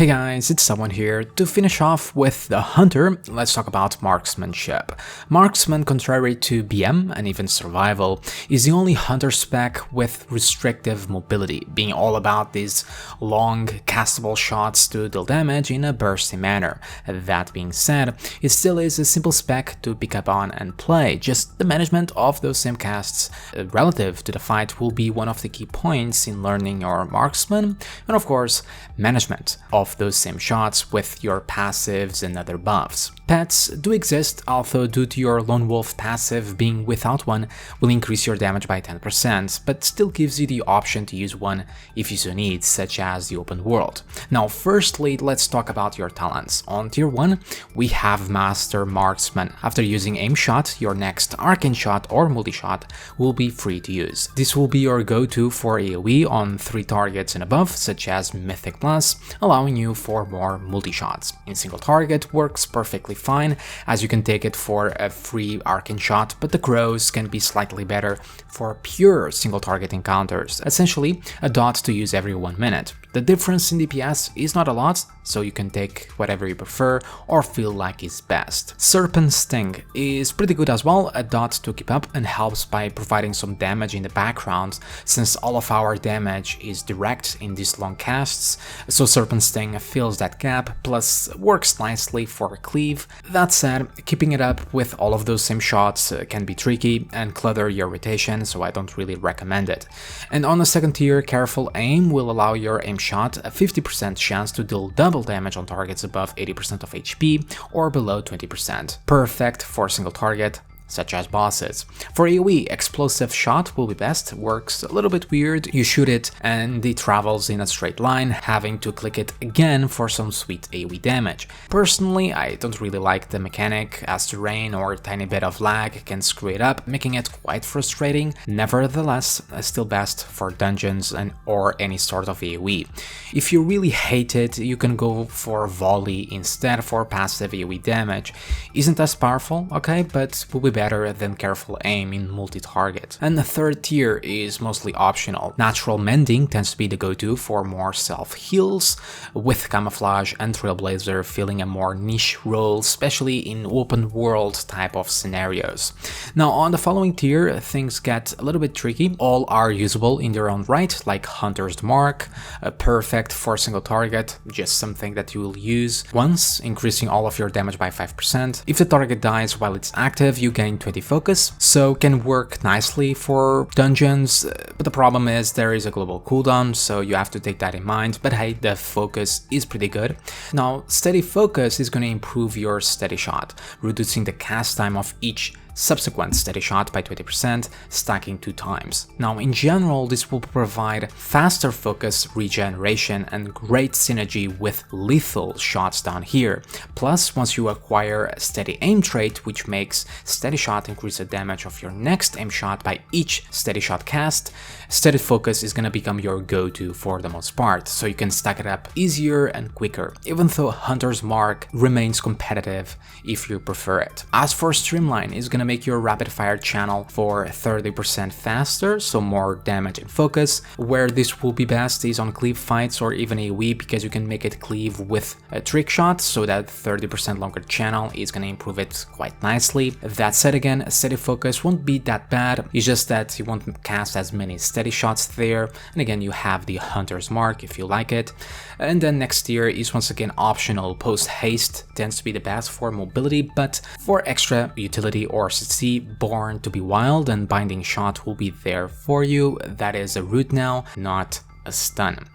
Hey guys, it's Selwen here. To finish off with the Hunter, let's talk about Marksmanship. Marksman, contrary to BM and even Survival, is the only Hunter spec with restrictive mobility, being all about these long castable shots to deal damage in a bursty manner. That being said, it still is a simple spec to pick up on and play, just the management of those same casts relative to the fight will be one of the key points in learning your Marksman, and of course, management of those same shots with your passives and other buffs. Pets do exist, although due to your Lone Wolf passive being without one will increase your damage by 10%, but still gives you the option to use one if you so need, such as the open world. Now firstly, let's talk about your talents. On tier 1, we have Master Marksman. After using Aim Shot, your next Arcane Shot or Multi-Shot will be free to use. This will be your go-to for AoE on 3 targets and above, such as Mythic Plus, allowing you for more multi-shots. In single target works perfectly fine, as you can take it for a free Arcane Shot, but the crows can be slightly better for pure single target encounters, essentially a dot to use every 1 minute. The difference in DPS is not a lot, so you can take whatever you prefer or feel like is best. Serpent Sting is pretty good as well, a dot to keep up and helps by providing some damage in the background, since all of our damage is direct in these long casts, so Serpent Sting fills that gap, plus works nicely for cleave. That said, keeping it up with all of those same shots can be tricky and clutter your rotation, so I don't really recommend it. And on the second tier, Careful Aim will allow your aim shot a 50% chance to deal double damage on targets above 80% of HP or below 20%. Perfect for single target, such as bosses. For AoE, Explosive Shot will be best, works a little bit weird, you shoot it and it travels in a straight line, having to click it again for some sweet AoE damage. Personally, I don't really like the mechanic, as terrain or a tiny bit of lag can screw it up, making it quite frustrating. Nevertheless, still best for dungeons and or any sort of AoE. If you really hate it, you can go for Volley instead for passive AoE damage. Isn't as powerful, okay, but will be better than Careful Aim in multi-target. And the third tier is mostly optional. Natural Mending tends to be the go-to for more self-heals, with Camouflage and Trailblazer filling a more niche role, especially in open world type of scenarios. Now on the following tier, things get a little bit tricky. All are usable in their own right, like Hunter's Mark, perfect for single target, just something that you will use once, increasing all of your damage by 5%. If the target dies while it's active, you gain 20 focus, so can work nicely for dungeons, but the problem is there is a global cooldown, so you have to take that in mind, but hey, the focus is pretty good. Now, Steady Focus is going to improve your steady shot, reducing the cast time of each subsequent steady shot by 20%, stacking 2 times. Now in general, this will provide faster focus regeneration and great synergy with lethal shots down here. Plus, once you acquire a steady aim trait, which makes steady shot increase the damage of your next aim shot by each steady shot cast, steady focus is gonna become your go-to for the most part, so you can stack it up easier and quicker, even though Hunter's Mark remains competitive if you prefer it. As for Streamline, it's gonna make your rapid fire channel for 30% faster, so more damage and focus. Where this will be best is on cleave fights or even AoE, because you can make it cleave with a trick shot, so that 30% longer channel is gonna improve it quite nicely. That said, again, steady focus won't be that bad, it's just that you won't cast as many steady shots there, and again you have the Hunter's Mark if you like it. And then next tier is once again optional. Post Haste tends to be the best for mobility, but for extra utility or CC, Born to be Wild and Binding Shot will be there for you. That is a root now, not a stun.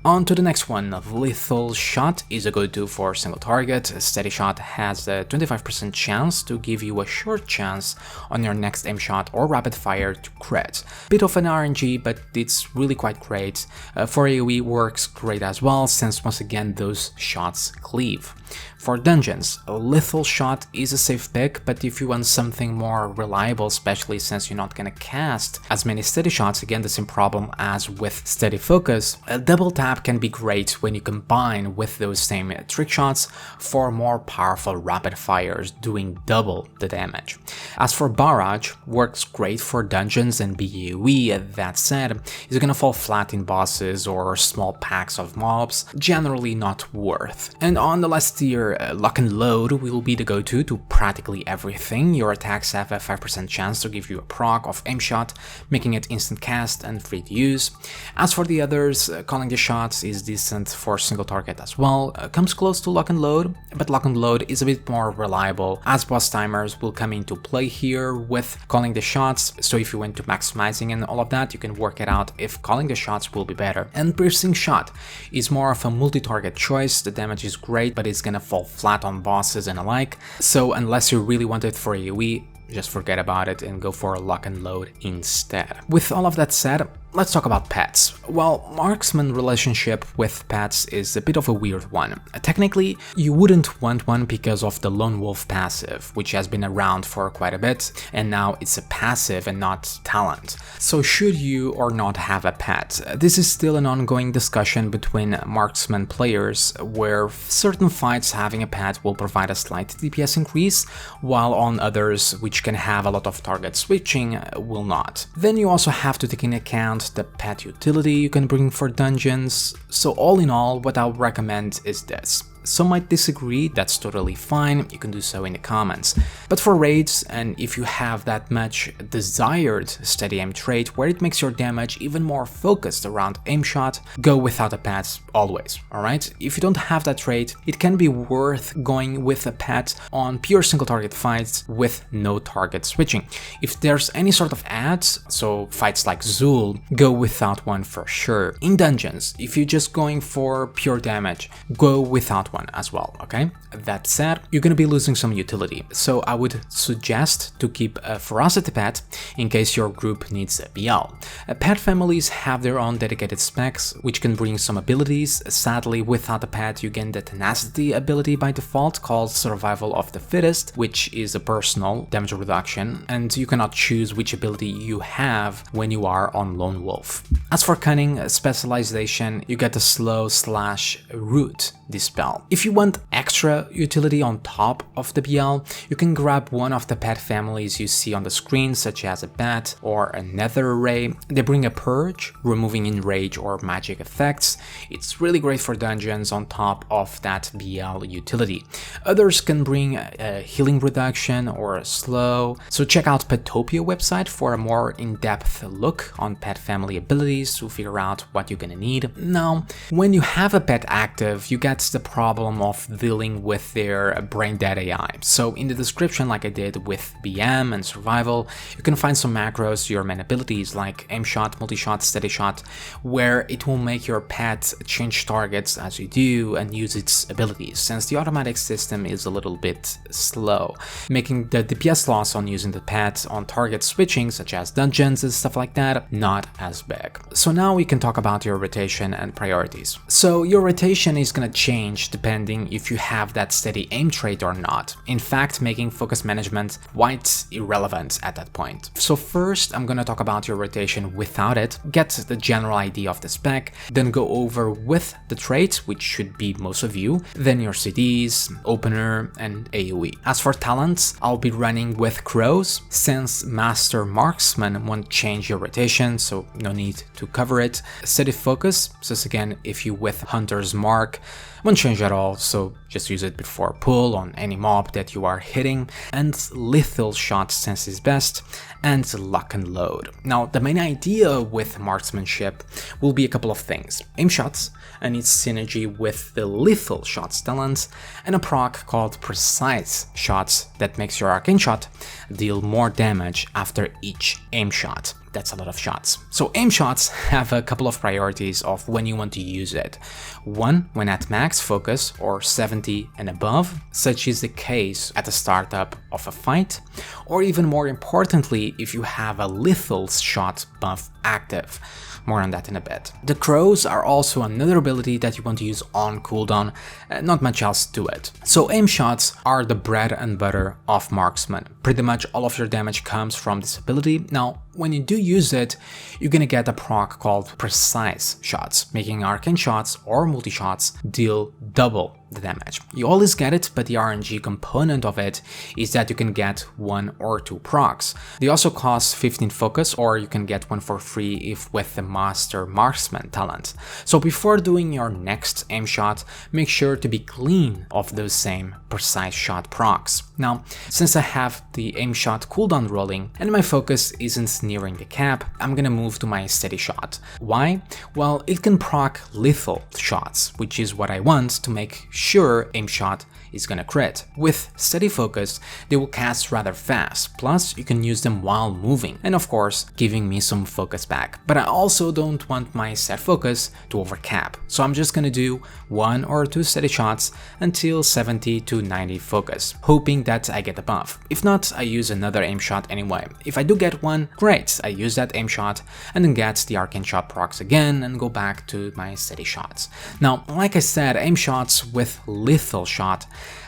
On to the next one. Lethal Shot is a go-to for single target. Steady Shot has a 25% chance to give you a short chance on your next aim shot or rapid fire to crit. Bit of an RNG, but it's really quite great. For AoE works great as well, since once again those shots cleave. For dungeons, a Lethal Shot is a safe pick, but if you want something more reliable, especially since you're not gonna cast as many steady shots, again the same problem as with Steady Focus, focus, a double tap can be great when you combine with those same trick shots for more powerful rapid fires doing double the damage. As for barrage, works great for dungeons and PvE. That said, is gonna fall flat in bosses or small packs of mobs, generally not worth. And on the last tier, lock and load will be the go-to to practically everything. Your attacks have a 5% chance to give you a proc of aim shot, making it instant cast and free to use. As for the others, calling the shots is decent for single target as well, comes close to lock and load, but lock and load is a bit more reliable as boss timers will come into play here with calling the shots, so if you went to maximizing and all of that, you can work it out if calling the shots will be better. And piercing shot is more of a multi-target choice. The damage is great, but it's gonna fall flat on bosses and alike, so unless you really want it for AoE, just forget about it and go for a lock and load instead. With all of that said, let's talk about pets. Well, Marksman relationship with pets is a bit of a weird one. Technically, you wouldn't want one because of the Lone Wolf passive, which has been around for quite a bit, and now it's a passive and not talent. So should you or not have a pet? This is still an ongoing discussion between Marksman players, where certain fights having a pet will provide a slight DPS increase, while on others, which can have a lot of target switching, will not. Then you also have to take into account the pet utility you can bring for dungeons. So all in all, what I would recommend is this. Some might disagree, that's totally fine, you can do so in the comments. But for raids, and if you have that much desired steady aim trait where it makes your damage even more focused around aim shot, go without a pet always, alright? If you don't have that trait, it can be worth going with a pet on pure single target fights with no target switching. If there's any sort of ads, so fights like Zul, go without one for sure. In dungeons, if you're just going for pure damage, go without one as well, okay? That said, you're gonna be losing some utility, so I would suggest to keep a ferocity pet in case your group needs a BL. Pet families have their own dedicated specs, which can bring some abilities. Sadly, without a pet, you gain the tenacity ability by default called Survival of the Fittest, which is a personal damage reduction, and you cannot choose which ability you have when you are on Lone Wolf. As for cunning specialization, you get the slow/root dispel. If you want extra utility on top of the BL, you can grab one of the pet families you see on the screen, such as a bat or a nether array. They bring a purge, removing enrage or magic effects. It's really great for dungeons on top of that BL utility. Others can bring a healing reduction or a slow, so check out Petopia website for a more in-depth look on pet family abilities to figure out what you're gonna need. Now, when you have a pet active, you get the problem of dealing with their brain dead AI. So in the description, like I did with BM and survival, you can find some macros to your main abilities like aim shot, multi-shot, steady shot, where it will make your pet change targets as you do and use its abilities, since the automatic system is a little bit slow, making the DPS loss on using the pet on target switching, such as dungeons and stuff like that, not as big. So now we can talk about your rotation and priorities. So your rotation is gonna change depending if you have that steady aim trait or not, in fact making focus management quite irrelevant at that point. So first I'm gonna talk about your rotation without it, get the general idea of the spec, then go over with the trait, which should be most of you, then your CDs, opener and AoE. As for talents, I'll be running with crows, since Master Marksman won't change your rotation, so no need to cover it. Steady focus, since again if you with Hunter's Mark, won't change at all, so just use it before pull on any mob that you are hitting, and lethal shot sense is best, and lock and load. Now the main idea with Marksmanship will be a couple of things: aim shots and its synergy with the lethal shots talent, and a proc called precise shots that makes your Arcane Shot deal more damage after each aim shot. That's a lot of shots. So aim shots have a couple of priorities of when you want to use it. One, when at max focus or 70 and above, such is the case at the startup of a fight, or even more importantly, if you have a lethal shot buff active. More on that in a bit. The crows are also another ability that you want to use on cooldown, not much else to it. So aim shots are the bread and butter of Marksman. Pretty much all of your damage comes from this ability. Now, when you do use it, you're gonna get a proc called Precise Shots, making Arcane Shots or multi-shots deal double the damage. You always get it, but the RNG component of it is that you can get 1 or 2 procs. They also cost 15 focus, or you can get one for free if with the Master Marksman talent. So before doing your next aim shot, make sure to be clean of those same Precise Shot procs. Now, since I have the aim shot cooldown rolling and my focus isn't nearing the cap, I'm gonna move to my steady shot. Why? Well, it can proc lethal shots, which is what I want to make sure aim shot is gonna crit. With steady focus, they will cast rather fast, plus you can use them while moving, and of course, giving me some focus back. But I also don't want my set focus to overcap, so I'm just gonna do 1 or 2 steady shots until 70 to 90 focus, hoping that I get a buff. If not, I use another aim shot anyway. If I do get one, great, I use that aim shot and then get the Arcane Shot procs again and go back to my steady shots. Now, like I said, aim shots with lethal shot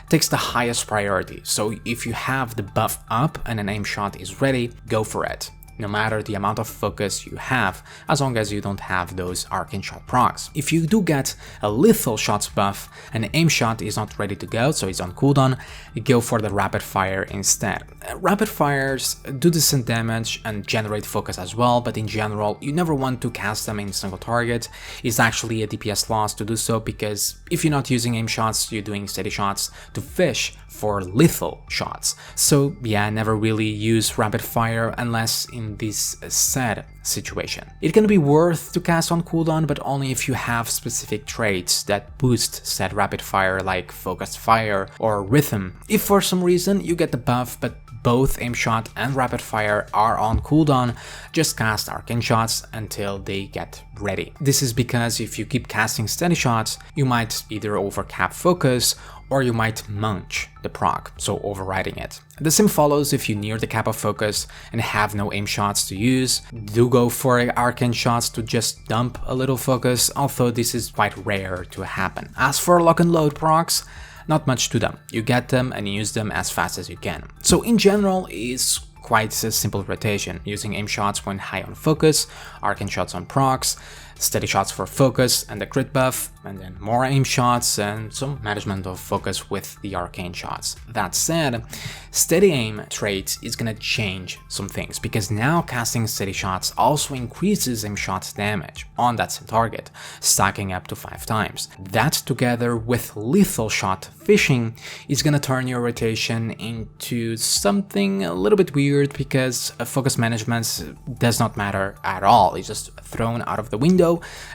takes the highest priority, so if you have the buff up and an aim shot is ready, go for it. No matter the amount of focus you have, as long as you don't have those Arcane Shot procs. If you do get a lethal shots buff and aim shot is not ready to go, so it's on cooldown, go for the rapid fire instead. Rapid fires do decent damage and generate focus as well, but in general, you never want to cast them in single target. It's actually a DPS loss to do so, because if you're not using aim shots, you're doing steady shots to fish for lethal shots. So yeah, never really use rapid fire unless in this sad situation. It can be worth to cast on cooldown, but only if you have specific traits that boost said rapid fire, like focused fire or rhythm. If for some reason you get the buff but both aim shot and rapid fire are on cooldown, just cast Arcane Shots until they get ready. This is because if you keep casting steady shots, you might either overcap focus or you might munch the proc, so overriding it. The same follows if you near the cap of focus and have no aim shots to use. Do go for Arcane Shots to just dump a little focus, although this is quite rare to happen. As for lock and load procs, not much to them. You get them and use them as fast as you can. So in general, it's quite a simple rotation, using aim shots when high on focus, Arcane Shots on procs, steady shots for focus and the crit buff, and then more aim shots and some management of focus with the Arcane Shots. That said, steady aim trait is gonna change some things, because now casting steady shots also increases aim shot damage on that same target, stacking up to 5 times. That together with lethal shot fishing is gonna turn your rotation into something a little bit weird, because focus management does not matter at all. It's just thrown out of the window.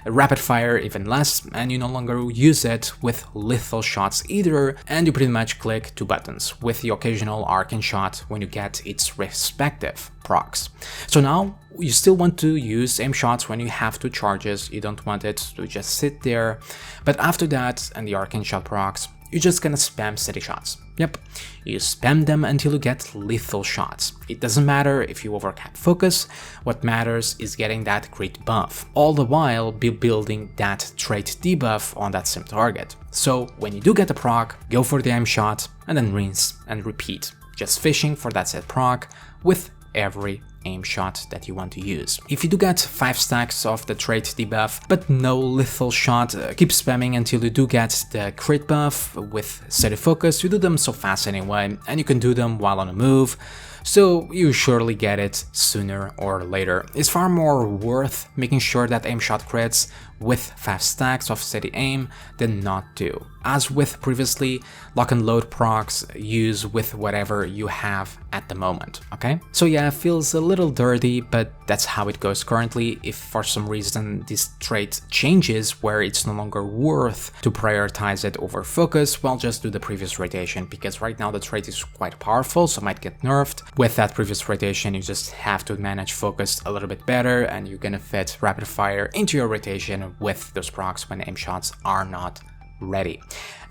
Rapid fire even less, and you no longer use it with lethal shots either, and you pretty much click 2 buttons, with the occasional Arcane Shot when you get its respective procs. So now you still want to use aim shots when you have 2 charges, you don't want it to just sit there, but after that and the Arcane Shot procs, you're just gonna spam steady shots. Yep, you spam them until you get lethal shots. It doesn't matter if you overcap focus, what matters is getting that crit buff, all the while be building that trait debuff on that same target. So when you do get a proc, go for the aim shot and then rinse and repeat, just fishing for that set proc with every aim shot that you want to use. If you do get 5 stacks of the trait debuff but no lethal shot, keep spamming until you do get the crit buff with steady focus. You do them so fast anyway, and you can do them while on a move, so you surely get it sooner or later. It's far more worth making sure that aim shot crits with 5 stacks of steady aim than not to. As with previously, lock and load procs use with whatever you have at the moment, okay? So yeah, it feels a little dirty, but that's how it goes currently. If for some reason this trait changes where it's no longer worth to prioritize it over focus, well, just do the previous rotation, because right now the trait is quite powerful, so it might get nerfed. With that previous rotation, you just have to manage focus a little bit better, and you're gonna fit rapid fire into your rotation with those procs when aim shots are not ready.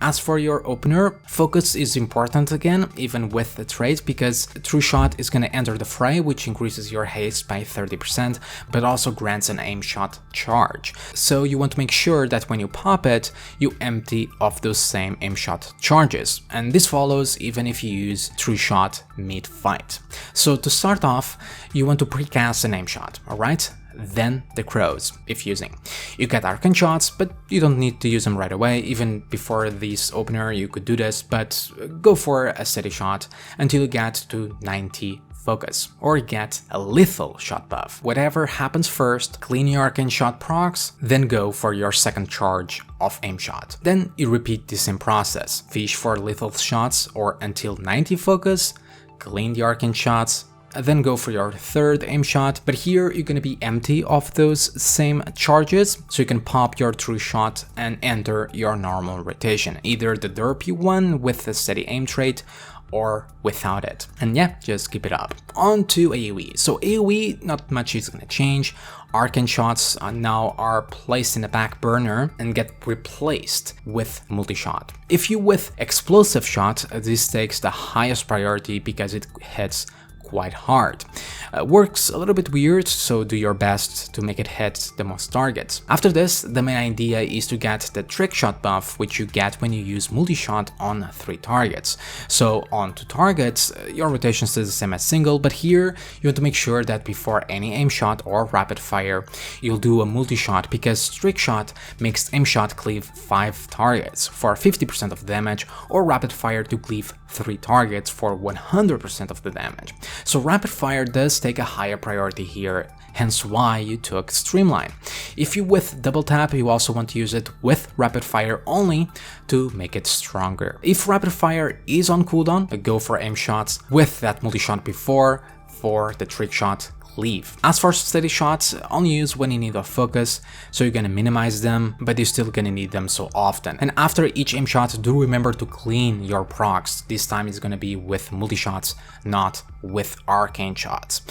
As for your opener, focus is important again, even with the trait, because True Shot is going to enter the fray, which increases your haste by 30%, but also grants an aim shot charge. So you want to make sure that when you pop it, you empty of those same aim shot charges, and this follows even if you use True Shot mid-fight. So to start off, you want to precast an aim shot, alright? Then the crows, if using. You get Arcane Shots, but you don't need to use them right away. Even before this opener you could do this, but go for a steady shot until you get to 90 focus, or get a lethal shot buff. Whatever happens first, clean your Arcane Shot procs, then go for your second charge of aim shot. Then you repeat the same process, fish for lethal shots or until 90 focus, clean the Arcane Shots, then go for your third aim shot, but here you're gonna be empty of those same charges, so you can pop your True Shot and enter your normal rotation, either the derpy one with the steady aim trait or without it. And yeah, just keep it up. On to AoE. So AoE, not much is gonna change. Arcane Shots now are placed in the back burner and get replaced with multi-shot. If you with Explosive Shot, this takes the highest priority because it hits quite hard. Works a little bit weird, so do your best to make it hit the most targets. After this, the main idea is to get the trick shot buff, which you get when you use multi-shot on 3 targets. So on 2 targets, your rotation stays the same as single, but here you want to make sure that before any aim shot or rapid fire, you'll do a multi-shot, because trick shot makes aim shot cleave 5 targets for 50% of the damage, or rapid fire to cleave 3 targets for 100% of the damage. So rapid fire does take a higher priority here, hence why you took Streamline. If you with double tap, you also want to use it with rapid fire only to make it stronger. If rapid fire is on cooldown, go for aim shots with that multi-shot before for the trick shot cleave. As for steady shots, only use when you need a focus, so you're gonna minimize them, but you're still gonna need them so often. And after each aim shot, do remember to clean your procs. This time it's gonna be with multi-shots, not with Arcane Shots.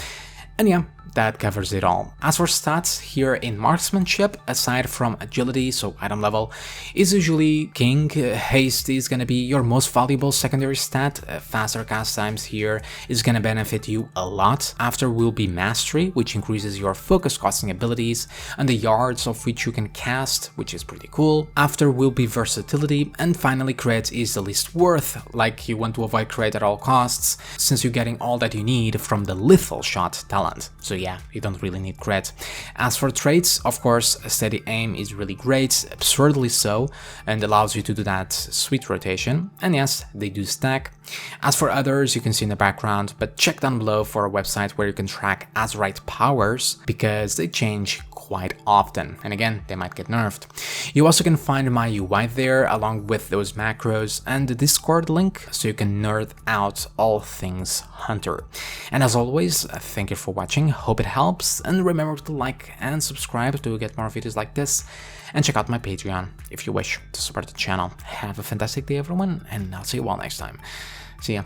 And yeah, that covers it all. As for stats, here in Marksmanship, aside from agility, so item level, is usually king. Haste is gonna be your most valuable secondary stat. Faster cast times here is gonna benefit you a lot. After will be mastery, which increases your focus costing abilities, and the yards of which you can cast, which is pretty cool. After will be versatility, and finally crit is the least worth, like you want to avoid crit at all costs, since you're getting all that you need from the lethal shot talent. So yeah, you don't really need crit. As for traits, of course, steady aim is really great, absurdly so, and allows you to do that sweet rotation, and yes, they do stack. As for others, you can see in the background, but check down below for a website where you can track Azerite powers, because they change quite often, and again, they might get nerfed. You also can find my UI there, along with those macros and the Discord link, so you can nerd out all things Hunter. And as always, thank you for watching, hope it helps, and remember to like and subscribe to get more videos like this, and check out my Patreon if you wish to support the channel. Have a fantastic day everyone, and I'll see you all next time. See ya.